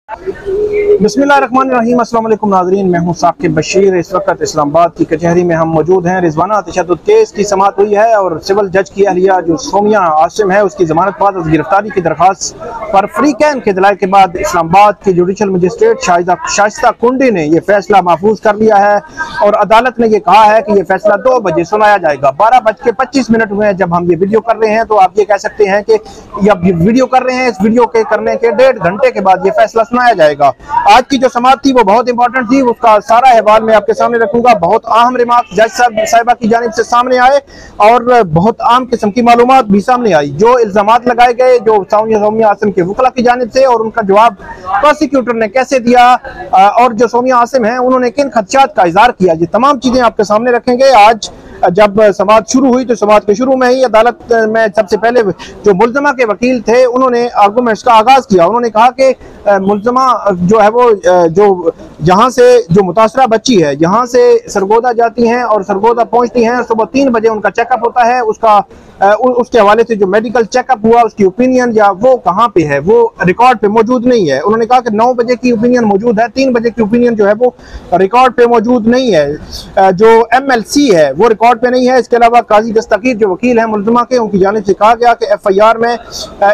बिस्मिल्लाहिर्रहमानिर्रहीम। अस्सलाम वालेकुम नाज़रीन, मैं हूं साकिब बशीर। इस वक्त इस्लामाबाद की कचहरी में हम मौजूद हैं। रिजवाना तशद्दुद केस की समाअत हुई है और सिविल जज की अहलिया जो सोमिया आसिम है उसकी जमानत बाद गिरफ्तारी की दरख्वास्त पर फ्री कैन के दलाइल के बाद इस्लामाबाद की जुडिशल मजिस्ट्रेट शाइस्ता कुंडी ने यह फैसला महफूज कर लिया है और अदालत ने यह कहा है कि यह फैसला 2 बजे सुनाया जाएगा। 12:25 हुए हैं जब हम ये वीडियो कर रहे हैं, तो आप ये कह सकते हैं कि जब वीडियो कर रहे हैं, इस वीडियो के करने के 1.5 घंटे के बाद ये फैसला सुनाया जाएगा। आज की जो समाअत थी वो बहुत इंपॉर्टेंट थी, उसका सारा अहवाल मैं आपके सामने रखूंगा। बहुत अहम रिमार्क जज साहिबा की जानिब से सामने आए और बहुत अहम किस्म की मालूमात भी सामने आई। जो इल्जामात लगाए गए जो सोमिया आसिम के वकला की जानिब से और उनका जवाब प्रोसिक्यूटर ने कैसे दिया और जो सोमिया आसिम है उन्होंने किन खदशात का इजहार किया, ये तमाम चीजें आपके सामने रखेंगे। आज जब समाअत शुरू हुई तो समाअत के शुरू में ही अदालत में सबसे पहले जो मुल्ज़मा के वकील थे उन्होंने आर्गूमेंट्स का आगाज किया। उन्होंने कहा कि मुल्ज़मा जो है वो जो यहाँ से जो मुतासरा बच्ची है यहाँ से सरगोदा जाती हैं और सरगोदा पहुँचती हैं, सुबह 3 बजे उनका चेकअप होता है। उसके हवाले से जो मेडिकल चेकअप हुआ उसकी ओपिनियन या वो कहाँ पे है वो रिकॉर्ड पे मौजूद नहीं है। उन्होंने कहा कि 9 बजे की ओपिनियन मौजूद है, 3 बजे की ओपिनियन जो है वो रिकॉर्ड पे मौजूद नहीं है। जो MLC है वो रिकॉर्ड पे नहीं है। इसके अलावा काजी दस्तगीर जो वकील है मुल्ज़मा के, उनकी जानिब से कहा गया कि FIR में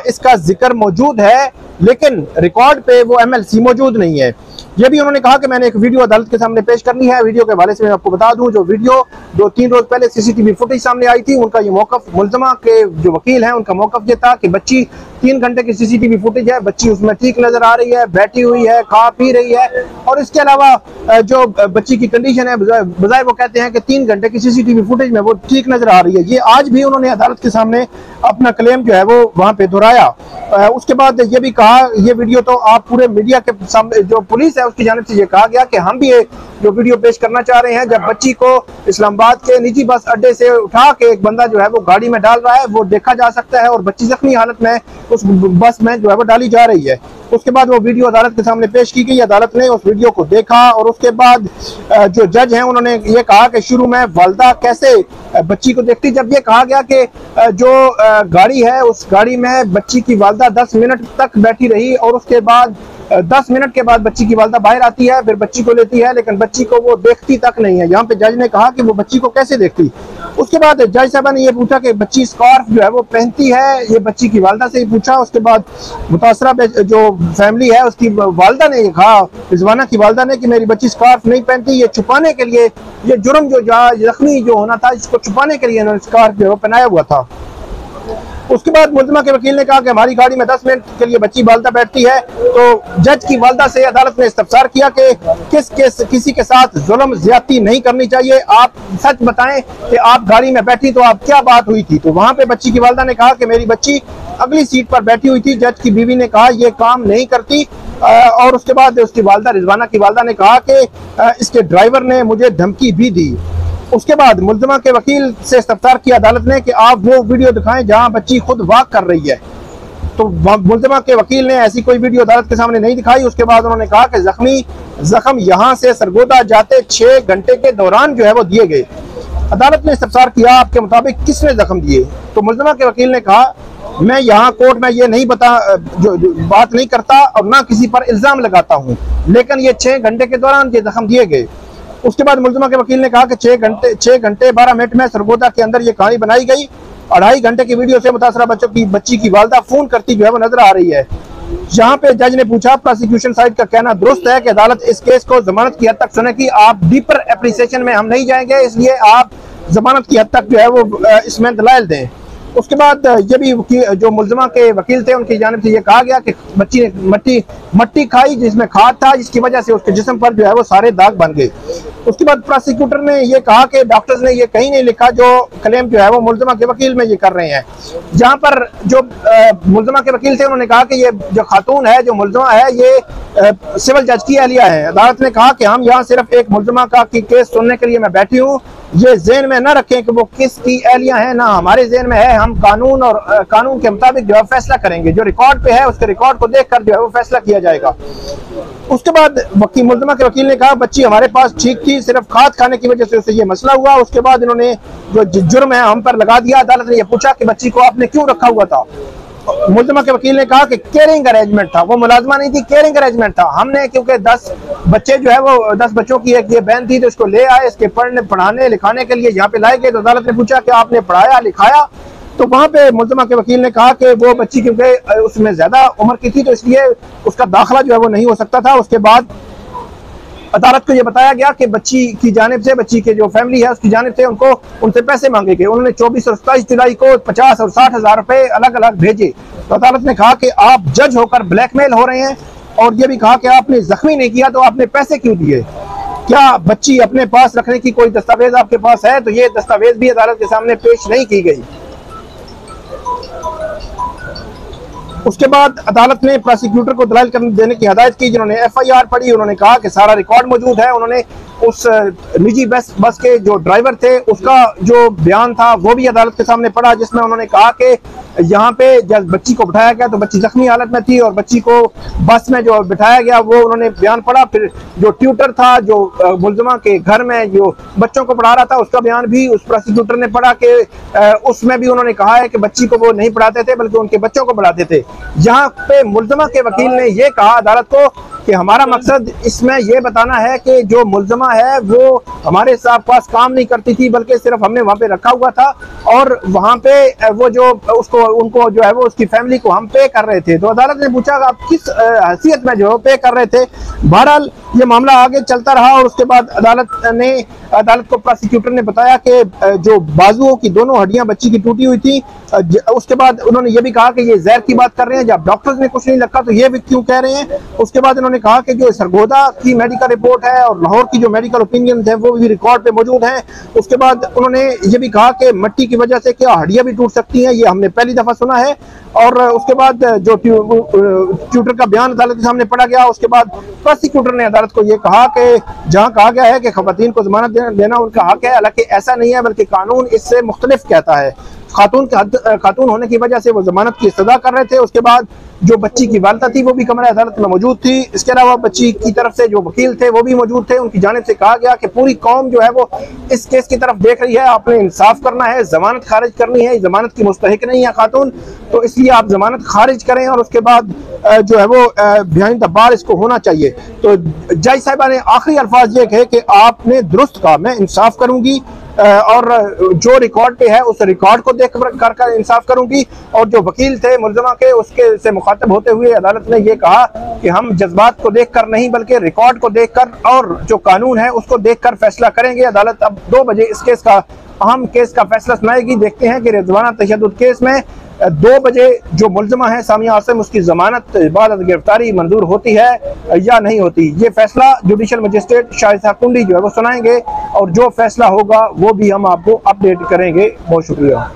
इसका जिक्र मौजूद है लेकिन रिकॉर्ड पे वो MLC मौजूद नहीं है। ये भी उन्होंने कहा कि मैंने एक वीडियो अदालत के सामने पेश करनी है। वीडियो के हवाले से मैं आपको बता दूं, जो वीडियो 2-3 रोज पहले CCTV फुटेज सामने आई थी, उनका ये मौकफ मुल्ज़मा के जो वकील हैं उनका मौकफ ये था कि बच्ची 3 घंटे की CCTV फुटेज है, बच्ची उसमें ठीक नजर आ रही है, बैठी हुई है, खा पी रही है और इसके अलावा जो बच्ची की कंडीशन है बजाय वो कहते हैं कि 3 घंटे की CCTV फुटेज में वो ठीक नजर आ रही है। ये आज भी उन्होंने अदालत के सामने अपना क्लेम जो है वो वहां पे दोहराया। उसके बाद ये भी कहा, ये वीडियो तो आप पूरे मीडिया के सामने जो पुलिस है उसकी जानिब से ये कहा गया कि हम भी जो वीडियो पेश करना चाह रहे हैं, जब बच्ची को इस्लामाबाद के निजी बस अड्डे से उठा के एक बंदा जो है वो गाड़ी में डाल रहा है वो देखा जा सकता है और बच्ची जख्मी हालत में उस बस में जो है वो डाली जा रही है। उसके बाद वो वीडियो अदालत के सामने पेश की गई। अदालत ने उस वीडियो को देखा और उसके बाद जो जज हैं उन्होंने ये कहा कि शुरू में वालदा कैसे बच्ची को देखती, जब ये कहा गया कि जो गाड़ी है उस गाड़ी में बच्ची की वालदा 10 मिनट तक बैठी रही और उसके बाद 10 मिनट के बाद बच्ची की वालदा बाहर आती है, फिर बच्ची को लेती है लेकिन बच्ची को वो देखती तक नहीं है। यहाँ पे जज ने कहा कि वो बच्ची को कैसे देखती। उसके बाद जज साहबा ने ये पूछा कि बच्ची स्कार्फ जो है वो पहनती है, ये बच्ची की वालदा से ही पूछा। उसके बाद मुतासरा जो फैमिली है उसकी वालदा ने कहा, रिजवाना की वालदा ने, कि मेरी बच्ची स्कार्फ नहीं पहनती, ये छुपाने के लिए, ये जुर्म जो जख्मी जो होना था इसको छुपाने के लिए इन्होंने स्कार्फ जो पहनाया हुआ था। उसके बाद मुल्ज़मा के वकील ने कहा कि हमारी गाड़ी में 10 मिनट के लिए बच्ची वालदा बैठती है। तो जज की वालदा से अदालत ने इस्तफसार किया कि किसी के साथ जुल्म ज्यादती नहीं करनी चाहिए, आप सच बताएं कि आप गाड़ी में बैठी तो आप क्या बात हुई थी। तो वहां पे बच्ची की वालदा ने कहा कि मेरी बच्ची अगली सीट पर बैठी हुई थी। जज की बीवी ने कहा ये काम नहीं करती और उसके बाद उसकी वालदा रिजवाना की वालदा ने कहा कि इसके ड्राइवर ने मुझे धमकी भी दी। उसके बाद मुल्ज़मा के वकील से इस्तफसार किया अदालत ने कि आप वो वीडियो दिखाएं जहां बच्ची खुद वॉक कर रही है। तो मुल्ज़मा के वकील ने ऐसी कोई वीडियो अदालत के सामने नहीं दिखाई। उसके बाद उन्होंने कहा कि जख्म यहां से सरगोदा जाते 6 घंटे के दौरान जो है वो दिए गए। अदालत ने इस्तफसार किया आपके मुताबिक किसने जख्म दिए। तो मुल्ज़मा के वकील ने कहा मैं यहाँ कोर्ट में ये नहीं बात नहीं करता और ना किसी पर इल्जाम लगाता हूँ, लेकिन ये 6 घंटे के दौरान ये जख्म दिए गए। उसके बाद मुल्ज़मा के वकील ने कहा कि 6 घंटे 12 मिनट में सरगोदा के अंदर ये कहानी बनाई गई। 2.5 घंटे की वीडियो से मुतासरा बच्ची की वालदा फोन करती जो है वो नजर आ रही है। यहाँ पे जज ने पूछा, प्रोसिक्यूशन साइड का कहना दुरुस्त है कि अदालत इस केस को जमानत की हद तक सुनेगी, आप डीपर एप्रिसिएशन में हम नहीं जाएंगे, इसलिए आप जमानत की हद तक जो है वो इसमें दलाइल दें। उसके बाद ये भी जो मुल्ज़मा के वकील थे उनकी जानिब से ये कहा गया कि बच्ची ने मट्टी खाई जिसमें खाद था, जिसकी वजह से उसके जिस्म पर जो है वो सारे दाग बन गए। उसके बाद प्रोसिक्यूटर ने ये कहा कि डॉक्टर्स ने ये कहीं नहीं लिखा जो क्लेम जो है वो मुल्ज़मा के वकील में ये कर रहे हैं। जहाँ पर जो मुल्ज़मा के वकील थे उन्होंने कहा कि ये जो खातून है जो मुल्ज़मा है ये सिविल जज की अहलिया है। अदालत ने कहा कि हम यहाँ सिर्फ एक मुल्ज़मा का केस सुनने के लिए मैं बैठी हूँ, ये ज़हन में न रखें कि वो किसकी एहलिया है, ना हमारे ज़हन में है। हम कानून और कानून के मुताबिक जो है फैसला करेंगे, जो रिकॉर्ड पे है उसके रिकॉर्ड को देखकर जो है वो फैसला किया जाएगा। उसके बाद मुल्ज़मा के वकील ने कहा बच्ची हमारे पास ठीक थी, सिर्फ खाद खाने की वजह से उससे ये मसला हुआ। उसके बाद इन्होंने जो जुर्म है हम पर लगा दिया। अदालत ने यह पूछा कि बच्ची को आपने क्यों रखा हुआ था। मुल्ज़िमा के वकील ने कहा कि केयरिंग अरेंजमेंट था, वो मुलाजमा नहीं थी, केयरिंग अरेंजमेंट था। हमने क्योंकि 10 बच्चे जो है वो 10 बच्चों की एक ये बहन थी, तो इसको ले आए, इसके पढ़ाने लिखाने के लिए यहाँ पे लाए गए। तो अदालत ने पूछा कि आपने पढ़ाया लिखाया? तो वहाँ पे मुल्ज़िमा के वकील ने कहा कि वो बच्ची क्योंकि उसमें ज्यादा उम्र की थी तो इसलिए उसका दाखिला जो है वो नहीं हो सकता था। उसके बाद अदालत को ये बताया गया कि बच्ची की जानिब से, बच्ची के जो फैमिली है उसकी जानिब से उनको उनसे पैसे मांगे गए। उन्होंने 24 और 27 जुलाई को 50 और 60 हज़ार रुपए अलग अलग भेजे। तो अदालत ने कहा कि आप जज होकर ब्लैकमेल हो रहे हैं, और ये भी कहा कि आपने जख्मी नहीं किया तो आपने पैसे क्यों दिए? क्या बच्ची अपने पास रखने की कोई दस्तावेज आपके पास है? तो ये दस्तावेज भी अदालत के सामने पेश नहीं की गई। उसके बाद अदालत ने प्रोसिक्यूटर को दलाइल देने की हदायत की। जिन्होंने FIR पढ़ी उन्होंने कहा कि सारा रिकॉर्ड मौजूद है। उन्होंने उस निजी बस के जो ड्राइवर थे उसका जो बयान था वो भी अदालत के सामने पढ़ा, जिसमें उन्होंने कहा कि यहाँ पे जब बच्ची को बिठाया गया तो बच्ची जख्मी हालत में थी, और बच्ची को बस में जो बिठाया गया वो उन्होंने बयान पढ़ा। फिर जो ट्यूटर था जो मुल्ज़िमा के घर में जो बच्चों को पढ़ा रहा था उसका बयान भी उस प्रोसिक्यूटर ने पढ़ा कि उसमें भी उन्होंने कहा है कि बच्ची को वो नहीं पढ़ाते थे बल्कि उनके बच्चों को पढ़ाते थे। यहाँ पे मुल्ज़िमा के वकील ने ये कहा अदालत को कि हमारा मकसद इसमें यह बताना है कि जो मुल्ज़िमा है वो हमारे साथ पास काम नहीं करती थी, बल्कि सिर्फ हमने वहाँ पे रखा हुआ था, और वहाँ पे वो जो उसको उनको जो है वो उसकी फैमिली को हम पे कर रहे थे। तो अदालत ने पूछा आप किस हैसियत में जो पे कर रहे थे? बहरहाल ये मामला आगे चलता रहा, और उसके बाद अदालत को प्रोसिक्यूटर ने बताया कि जो बाजुओं की दोनों हड्डियां बच्ची की टूटी हुई थी। उसके बाद उन्होंने ये भी कहा कि ये जहर की बात कर रहे हैं, जब डॉक्टर्स ने कुछ नहीं लिखा तो ये भी क्यों कह रहे हैं? उसके बाद उन्होंने कहा कि जो सरगोदा की मेडिकल रिपोर्ट है और लाहौर की जो मेडिकल ओपिनियन है वो भी रिकॉर्ड पे मौजूद है। उसके बाद उन्होंने ये भी कहा कि मिट्टी की वजह से क्या हड्डियां भी टूट सकती हैं, ये हमने पहली दफा सुना है। और उसके बाद जो ट्यूटर का बयान अदालत के सामने पढ़ा गया, उसके बाद प्रोसिक्यूटर ने अदालत को ये कहा कि जहां कहा गया है कि खवातीन को जमानत देना उनका हक है, हालांकि ऐसा नहीं है, बल्कि कानून इससे मुख्तलिफ कहता है। खातून होने की वजह से वो जमानत की इस्तदा कर रहे थे। उसके बाद जो बच्ची की वालिदा थी वो भी कमरा अदालत में मौजूद थी। इसके अलावा बच्ची की तरफ से जो वकील थे वो भी मौजूद थे। उनकी जानिब से कहा गया कि पूरी कौम जो है वो इस केस की तरफ देख रही है, आपने इंसाफ करना है, जमानत खारिज करनी है, जमानत की मुस्तहिक नहीं है खातून, तो इसलिए आप जमानत खारिज करें और उसके बाद जो है वो बिहाइंड द बार इसको होना चाहिए। तो जज साहिबा ने आखिरी अल्फाज ये कहे कि आपने दुरुस्त कहा, मैं इंसाफ करूंगी और जो रिकॉर्ड पे है उस रिकॉर्ड को देख कर इंसाफ करूंगी। और जो वकील थे मुल्ज़िमा के उसके से मुखातब होते हुए अदालत ने ये कहा कि हम जज्बात को देखकर नहीं बल्कि रिकॉर्ड को देखकर और जो कानून है उसको देखकर फैसला करेंगे। अदालत अब 2 बजे इस केस का अहम केस का फैसला सुनाएगी। देखते हैं कि रिजवाना तशद्दुद केस में 2 बजे जो मुल्ज़िमा है सामिया आसिम उसकी जमानत बाद गिरफ्तारी मंजूर होती है या नहीं होती। ये फैसला जुडिशल मजिस्ट्रेट शाहिद कुंडी जो है वो सुनाएंगे, और जो फैसला होगा वो भी हम आपको अपडेट करेंगे। बहुत शुक्रिया।